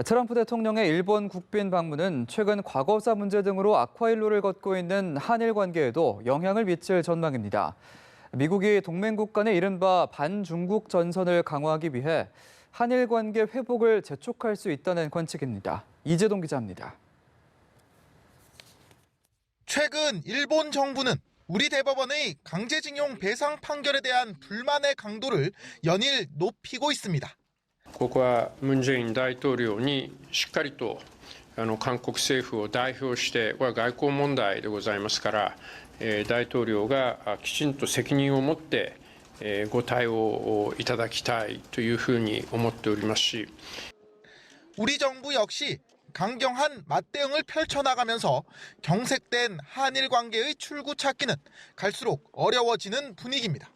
트럼프 대통령의 일본 국빈 방문은 최근 과거사 문제 등으로 악화일로를 걷고 있는 한일 관계에도 영향을 미칠 전망입니다. 미국이 동맹국 간의 이른바 반중국 전선을 강화하기 위해 한일 관계 회복을 재촉할 수 있다는 관측입니다. 이재동 기자입니다. 최근 일본 정부는 우리 대법원의 강제징용 배상 판결에 대한 불만의 강도를 연일 높이고 있습니다. ここは文在寅大統領にしっかりと韓国政府を代表してこれは外交問題でございますから大統領がきちんと責任を持ってご対応をいただきたいというふうに思っておりますし 우리 정부 역시 강경한 맞대응을 펼쳐나가면서 경색된 한일 관계의 출구 찾기는 갈수록 어려워지는 분위기입니다.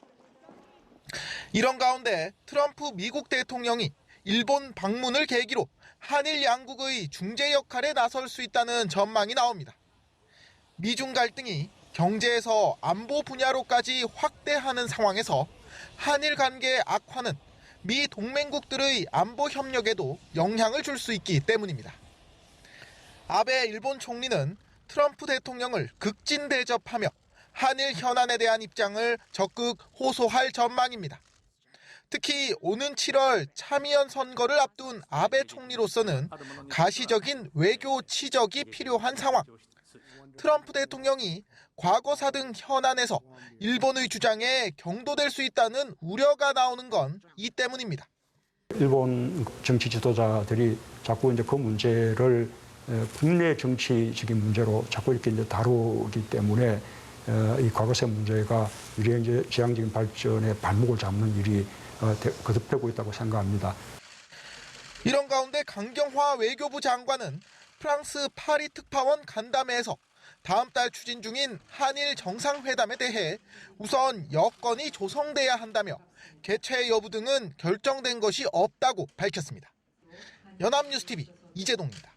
이런 가운데 트럼프 미국 대통령이 일본 방문을 계기로 한일 양국의 중재 역할에 나설 수 있다는 전망이 나옵니다. 미중 갈등이 경제에서 안보 분야로까지 확대하는 상황에서 한일 관계의 악화는 미 동맹국들의 안보 협력에도 영향을 줄 수 있기 때문입니다. 아베 일본 총리는 트럼프 대통령을 극진 대접하며 한일 현안에 대한 입장을 적극 호소할 전망입니다. 특히 오는 7월 참의원 선거를 앞둔 아베 총리로서는 가시적인 외교 치적이 필요한 상황. 트럼프 대통령이 과거사 등 현안에서 일본의 주장에 경도될 수 있다는 우려가 나오는 건 이 때문입니다. 일본 정치 지도자들이 자꾸 이제 그 문제를 국내 정치적인 문제로 자꾸 이렇게 이제 다루기 때문에 이 과거사 문제가 미래 지향적인 발전에 발목을 잡는 일이 거듭되고 있다고 생각합니다. 이런 가운데 강경화 외교부 장관은 프랑스 파리 특파원 간담회에서 다음 달 추진 중인 한일 정상회담에 대해 우선 여건이 조성돼야 한다며 개최 여부 등은 결정된 것이 없다고 밝혔습니다. 연합뉴스TV 이재동입니다.